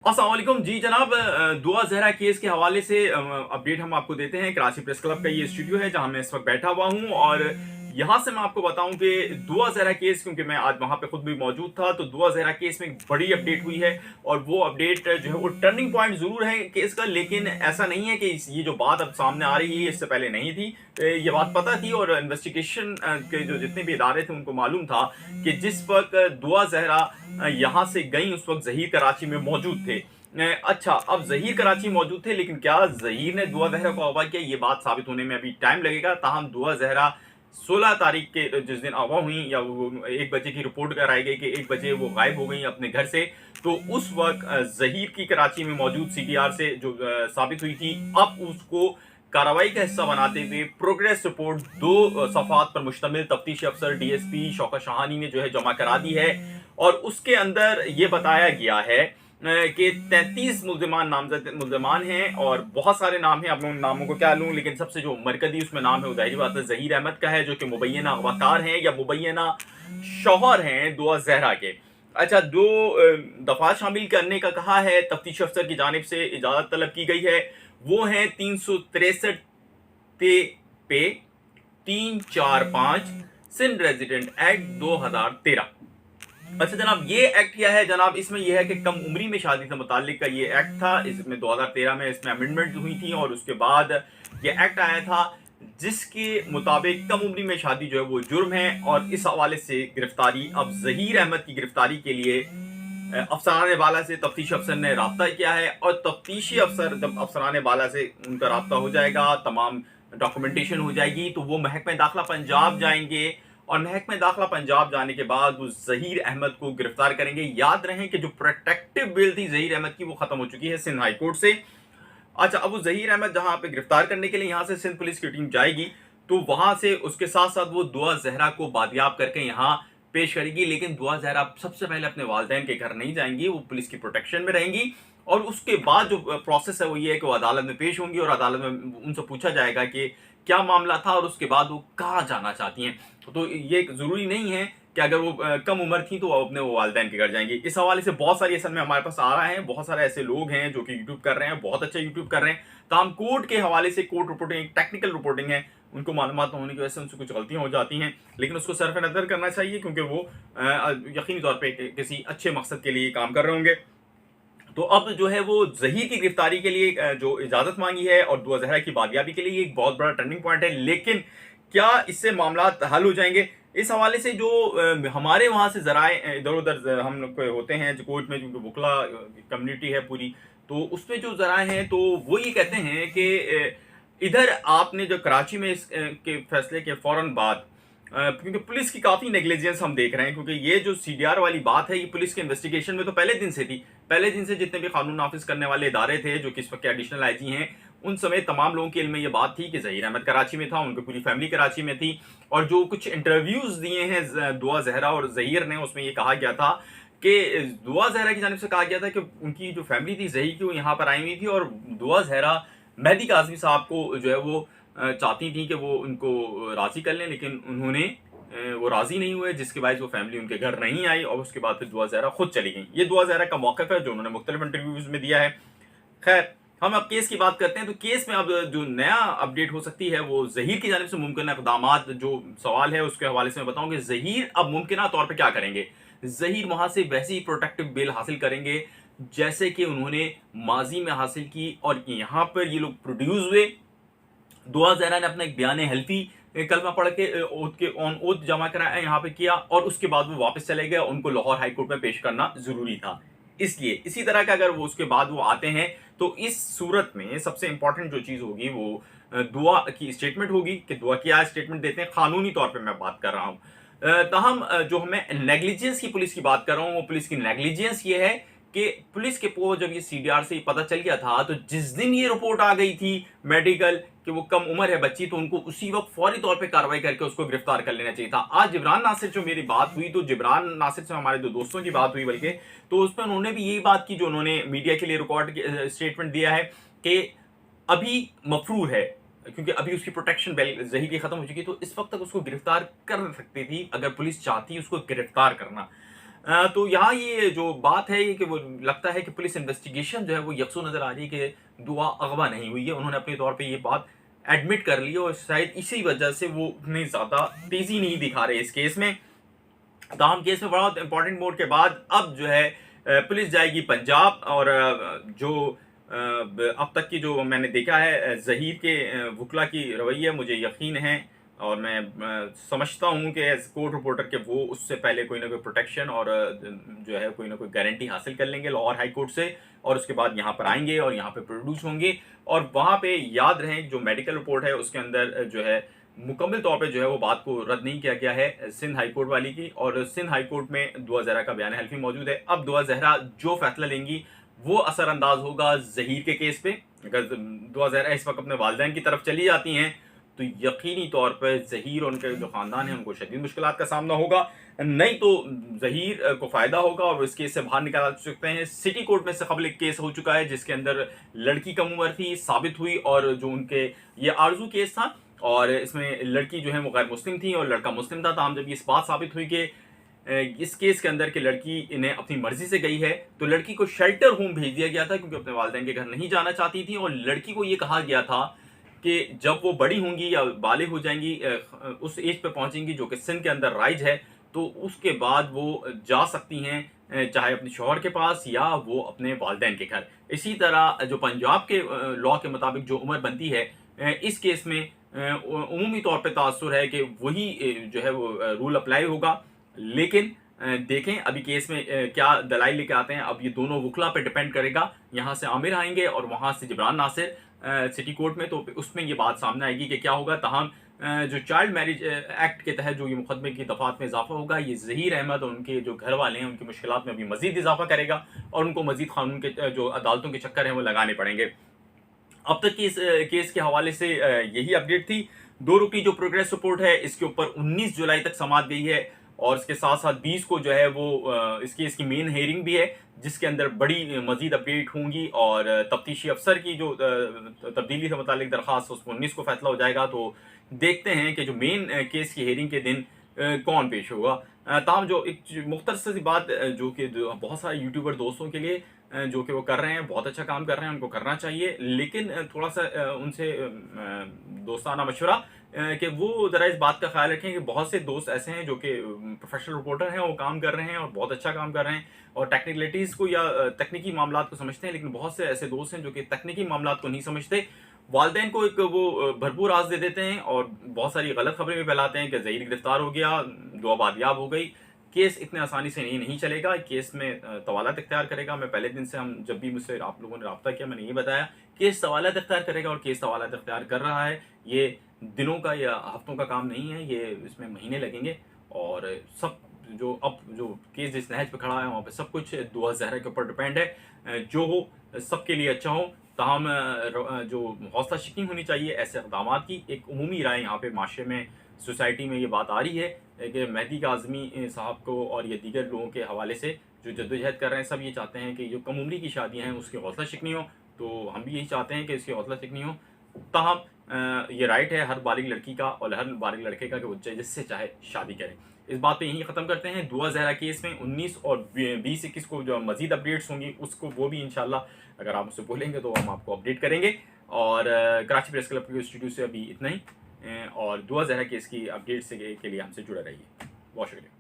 अस्सलाम वालेकुम जी जनाब। दुआ ज़हरा केस के हवाले से अपडेट हम आपको देते हैं। कराची प्रेस क्लब का ये स्टूडियो है जहां मैं इस वक्त बैठा हुआ हूं और यहां से मैं आपको बताऊं कि दुआ ज़हरा केस, क्योंकि मैं आज वहां पे खुद भी मौजूद था, तो दुआ ज़हरा केस में एक बड़ी अपडेट हुई है और वो अपडेट जो है वो टर्निंग पॉइंट ज़रूर है केस का। लेकिन ऐसा नहीं है कि ये जो बात अब सामने आ रही है इससे पहले नहीं थी। ये बात पता थी और इन्वेस्टिगेशन के जो जितने भी इदारे थे उनको मालूम था कि जिस वक्त दुआ ज़हरा यहाँ से गई उस वक्त ज़हीर कराची में मौजूद थे। अच्छा, अब ज़हीर कराची मौजूद थे, लेकिन क्या ज़हीर ने दुआ ज़हरा को अगवा किया, ये बात साबित होने में अभी टाइम लगेगा। ताहम दुआ ज़हरा 16 तारीख के जिस दिन अगवा हुई, या वो 1 बजे की रिपोर्ट कराई गई कि 1 बजे वो गायब हो गई अपने घर से, तो उस वक्त ज़हीर की कराची में मौजूद सीडीआर से जो साबित हुई थी, अब उसको कार्रवाई का हिस्सा बनाते हुए प्रोग्रेस रिपोर्ट 2 सफ़हात पर मुश्तमिल तफ्तीशी अफसर डीएसपी शौकत शाहानी ने जो है जमा करा दी है। और उसके अंदर ये बताया गया है कि 33 मुल्ज़मान हैं और बहुत सारे नाम हैं। अब मैं उन नामों को क्या लूँ, लेकिन सबसे जो मरकज़ी उसमें नाम है वो ज़ाहिर बात है ज़हीर अहमद का है, जो कि मुबैना अगवाकार हैं या मुबैना शौहर हैं दुआ ज़हरा के। अच्छा, 2 दफ़ात शामिल करने का कहा है, तफ्तीश अफसर की जानिब से इजाज़त तलब की गई है। वो हैं 363 पे 345 सिंध रेजिडेंट एक्ट 2013। अच्छा जनाब, ये एक्ट क्या है जनाब? इसमें यह है कि कम उम्री में शादी से मुताल्लिक का ये एक्ट था। इसमें 2013 में इसमें अमेंडमेंट हुई थी और उसके बाद ये एक्ट आया था, जिसके मुताबिक कम उम्री में शादी जो है वो जुर्म है। और इस हवाले से गिरफ्तारी, अब ज़हीर अहमद की गिरफ्तारी के लिए अफसरान बाला से तफ्तीशी अफसर ने रब्ता किया है। और तफ्तीशी अफसर जब अफसरान बाला से उनका रब्ता हो जाएगा, तमाम डॉक्यूमेंटेशन हो जाएगी, तो वो महकमा दाखिला पंजाब जाएंगे और महकमा दाखिला पंजाब जाने के बाद वो ज़हीर अहमद को गिरफ्तार करेंगे। याद रहे कि जो प्रोटेक्टिव बिल थी ज़हीर अहमद की वो खत्म हो चुकी है सिंध हाई कोर्ट से। अच्छा, अब वो ज़हीर अहमद जहां पे गिरफ्तार करने के लिए यहाँ से सिंध पुलिस की टीम जाएगी, तो वहां से उसके साथ साथ वो दुआ ज़हरा को बादियाब करके यहाँ पेश करेगी। लेकिन दुआ ज़हरा सबसे पहले अपने वालिदैन के घर नहीं जाएंगी, वो पुलिस की प्रोटेक्शन में रहेंगी। और उसके बाद जो प्रोसेस है वो ये है कि वो अदालत में पेश होंगी और अदालत में उनसे पूछा जाएगा कि क्या मामला था और उसके बाद वो कहाँ जाना चाहती हैं। तो ये ज़रूरी नहीं है कि अगर वो कम उम्र थी तो वो अपने वो वालिदैन के घर जाएंगी। इस हवाले से बहुत सारी असल में हमारे पास आ रहे हैं, बहुत सारे ऐसे लोग हैं जो कि यूट्यूब कर रहे हैं, बहुत अच्छा यूट्यूब कर रहे हैं। ताहम कोर्ट के हवाले से कोर्ट रिपोर्टिंग एक टेक्निकल रिपोर्टिंग है, उनको मालूमात होने की वजह से उनसे कुछ गलतियां हो जाती हैं, लेकिन उसको सरफ नज़र करना चाहिए क्योंकि वो यकीनी तौर पर किसी अच्छे मकसद के लिए काम कर रहे होंगे। तो अब जो है वो ज़हीर की गिरफ्तारी के लिए जो इजाज़त मांगी है और दुआ ज़हरा की बादियाबी के लिए एक बहुत बड़ा टर्निंग पॉइंट है। लेकिन क्या इससे मामला हल हो जाएंगे? इस हवाले से जो हमारे वहाँ से ज़राए इधर उधर हम लोग होते हैं जो कोर्ट में, जो वकला कम्युनिटी है पूरी, तो उसमें जो ज़राए हैं तो वो ये कहते हैं कि इधर आपने जो कराची में इस के फैसले के फ़ौरन बाद, क्योंकि पुलिस की काफ़ी नेग्लिजेंस हम देख रहे हैं, क्योंकि ये जो सीडीआर वाली बात है ये पुलिस के इन्वेस्टिगेशन में तो पहले दिन से थी। पहले दिन से जितने भी कानून नाफिज करने वाले इदारे थे, जो कि इस वक्त के एडिशनल आईजी हैं, उन समेत तमाम लोगों के इल्म में ये बात थी कि ज़हीर अहमद कराची में था, उनकी पूरी फैमिली कराची में थी। और जो कुछ इंटरव्यूज़ दिए हैं दुआ ज़हरा और ज़हीर ने, उसमें ये कहा गया था कि दुआ ज़हरा की जानिब से कहा गया था कि उनकी जो फैमिली थी ज़हीर की, वो यहाँ पर आई हुई थी और दुआ ज़हरा मेहदी काज़मी साहब को जो है वो चाहती थी कि वो उनको राज़ी कर लें, लेकिन उन्होंने वो राज़ी नहीं हुए, जिसके बायस वो फैमिली उनके घर नहीं आई और उसके बाद फिर दुआ ज़हरा खुद चली गई। ये दुआ ज़हरा का मौक़िफ़ है जो उन्होंने मुख्तलिफ इंटरव्यूज़ में दिया है। खैर, हम अब केस की बात करते हैं, तो केस में अब जो नया अपडेट हो सकती है वो ज़हीर की जानिब से मुमकिन इक़दामात, जो सवाल है उसके हवाले से मैं बताऊँ कि ज़हीर अब मुमकिना तौर पे क्या करेंगे। ज़हीर वहाँ से वैसे ही प्रोटेक्टिव बेल हासिल करेंगे जैसे कि उन्होंने माज़ी में हासिल की और यहाँ पर ये लोग प्रोड्यूस हुए। दुआ ज़हरा ने अपना एक बयान हल्फी कलमा पढ़ के ओथ के ऑन ओथ जमा कराया, यहाँ पे किया और उसके बाद वो वापस चले गए। उनको लाहौर हाई कोर्ट में पेश करना ज़रूरी था। इसलिए इसी तरह का अगर वो उसके बाद वो आते हैं, तो इस सूरत में सबसे इंपॉर्टेंट जो चीज़ होगी वो दुआ की स्टेटमेंट होगी कि दुआ क्या स्टेटमेंट देते हैं। कानूनी तौर पे मैं बात कर रहा हूँ। ताहम जो मैं नेग्लिजेंस की पुलिस की बात कर रहा हूँ, वो पुलिस की नेग्लिजेंस ये है कि पुलिस के पो जब ये सीडीआर से पता चल गया था, तो जिस दिन ये रिपोर्ट आ गई थी मेडिकल कि वो कम उम्र है बच्ची, तो उनको उसी वक्त फौरी तौर पे कार्रवाई करके उसको गिरफ्तार कर लेना चाहिए था। आज जिब्रान नासिर जो मेरी बात हुई, तो जिब्रान नासिर से हमारे दो दोस्तों की बात हुई, बल्कि तो उसमें उन्होंने भी यही बात की जो उन्होंने मीडिया के लिए रिकॉर्ड स्टेटमेंट दिया है कि अभी मफरूर है, क्योंकि अभी उसकी प्रोटेक्शन ज़हीर की खत्म हो चुकी है, तो इस वक्त तक उसको गिरफ्तार कर सकती थी अगर पुलिस चाहती उसको गिरफ्तार करना। तो यहाँ ये जो बात है ये कि वो लगता है कि पुलिस इन्वेस्टिगेशन जो है वो यकसू नज़र आ रही है कि दुआ अगवा नहीं हुई है। उन्होंने अपने तौर पे ये बात एडमिट कर ली है और शायद इसी वजह से वो उतनी ज़्यादा तेज़ी नहीं दिखा रहे इस केस में। ताहम केस में बहुत इंपॉर्टेंट मोड के बाद अब जो है पुलिस जाएगी पंजाब और जो अब तक की जो मैंने देखा है ज़हीर के वकला की रवैया मुझे यकीन है और मैं समझता हूँ कि एज कोर्ट रिपोर्टर के वो उससे पहले कोई ना कोई प्रोटेक्शन और जो है कोई ना कोई गारंटी हासिल कर लेंगे लाहौर हाई कोर्ट से और उसके बाद यहाँ पर आएंगे और यहाँ पे प्रोड्यूस होंगे और वहाँ पे याद रहें जो मेडिकल रिपोर्ट है उसके अंदर जो है मुकम्मल तौर पे जो है वो बात को रद्द नहीं किया गया है सिंध हाई कोर्ट वाली की और सिंध हाई कोर्ट में दुआ जहरा का बयान हल्फी मौजूद है। अब दुआ जहरा जो फैसला लेंगी वो असरअंदाज होगा ज़हीर के केस पे। अगर दुआ जहरा इस वक्त अपने वालिदैन की तरफ चली जाती हैं तो यकीनी तौर पर ज़हीर और उनके जो ख़ानदान है उनको शदीद मुश्किलात का सामना होगा, नहीं तो ज़हीर को फ़ायदा होगा और इस केस से बाहर निकाल सकते हैं। सिटी कोर्ट में से कबल एक केस हो चुका है जिसके अंदर लड़की कम उम्र थी साबित हुई और जो उनके ये आरजू केस था और इसमें लड़की जो है वो गैर मुस्लिम थी और लड़का मुस्लिम था। ताहम जब इस बात साबित हुई कि इस केस के अंदर कि लड़की इन्हें अपनी मर्जी से गई है तो लड़की को शेल्टर होम भेज दिया गया था क्योंकि अपने वालिदैन के घर नहीं जाना चाहती थी और लड़की को ये कहा गया था कि जब वो बड़ी होंगी या बालिग हो जाएंगी उस एज पे पहुंचेंगी जो कि सिंध के अंदर राइज है तो उसके बाद वो जा सकती हैं चाहे अपने शौहर के पास या वो अपने वालिदैन के घर। इसी तरह जो पंजाब के लॉ के मुताबिक जो उम्र बनती है इस केस में उमूमी तौर पे तासुर है कि वही जो है वो रूल अप्लाई होगा। लेकिन देखें अभी केस में क्या दलाइल लेके आते हैं। अब ये दोनों वकला पे डिपेंड करेगा। यहाँ से आमिर आएंगे और वहाँ से जिब्रान नासिर सिटी कोर्ट में, तो उसमें ये बात सामने आएगी कि क्या होगा। ताहम जो चाइल्ड मैरिज एक्ट के तहत जो ये मुकदमे की दफात में इजाफा होगा ये ज़हीर अहमद और उनके जो घर वाले हैं उनकी मुश्किलात में अभी मजीद इजाफा करेगा और उनको मजीद कानून के जो अदालतों के चक्कर हैं वो लगाने पड़ेंगे। अब तक की इस केस के हवाले से यही अपडेट थी। 2 रुकनी जो प्रोग्रेस रिपोर्ट है इसके ऊपर 19 जुलाई तक समाअत गई है और इसके साथ साथ 20 को जो है वो इस केस की मेन हेयरिंग भी है जिसके अंदर बड़ी मजीद अपडेट होंगी और तफ्तीशी अफसर की जो तब्दीली से मुतालिक दरख्वास्त उसको 19 को फैसला हो जाएगा। तो देखते हैं कि जो मेन केस की हेयरिंग के दिन कौन पेश होगा। ताहम जो एक मुख्तसर सी बात जो कि बहुत सारे यूट्यूबर दोस्तों के लिए जो कि वो कर रहे हैं बहुत अच्छा काम कर रहे हैं उनको करना चाहिए, लेकिन थोड़ा सा उनसे दोस्ताना मशवरा कि वो ज़रा इस बात का ख्याल रखें कि बहुत से दोस्त ऐसे हैं जो कि प्रोफेशनल रिपोर्टर हैं वो काम कर रहे हैं और बहुत अच्छा काम कर रहे हैं और टेक्निकलिटीज़ को या तकनीकी मामलात को समझते हैं, लेकिन बहुत से ऐसे दोस्त हैं जो कि तकनीकी मामलात को नहीं समझते। वालिदैन को एक वो भरपूर आस दे देते हैं और बहुत सारी गलत खबरें भी फैलाते हैं कि ज़हीर गिरफ्तार हो गया, दुआ बादियाब हो गई। केस इतने आसानी से नहीं चलेगा। केस में तवालत इख्तियार करेगा। मैं पहले दिन से हम जब भी मुझसे आप लोगों ने रब्ता किया मैंने ये बताया केस तवालत इख्तियार करेगा और केस तवालत इख्तियार कर रहा है। ये दिनों का या हफ्तों का काम नहीं है, ये इसमें महीने लगेंगे और सब जो केस जिस नहज पे खड़ा है वहाँ पे सब कुछ दुआ ज़हरा के ऊपर डिपेंड है। जो हो सबके लिए अच्छा हो। ताहम जो हौसला शिकनी होनी चाहिए ऐसे इक़दाम की एक उमूमी राय यहाँ पे माशरे में सोसाइटी में ये बात आ रही है कि मेहदी काज़मी साहब को और ये दीगर लोगों के हवाले से जो जद्दोजहद कर रहे हैं सब ये चाहते हैं कि जो कम उम्री की शादियाँ हैं उसकी हौसला शिकनी हो। तो हम भी यही चाहते हैं कि इसकी हौसला शिकनी हो। ताहम ये राइट है हर बालिग लड़की का और हर बालिग लड़के का कि वो जिससे चाहे शादी करें। इस बात पे यहीं ख़त्म करते हैं। दुआ ज़हरा केस में 19 और 20-21 को जो मज़ीद अपडेट्स होंगी उसको वो भी इंशाल्लाह अगर आप मुझसे बोलेंगे तो हम आपको अपडेट करेंगे। और कराची प्रेस क्लब के स्टूडियो से अभी इतना ही और दुआ ज़हरा केस की अपडेट्स के लिए हमसे जुड़े रहिए। बहुत शुक्रिया।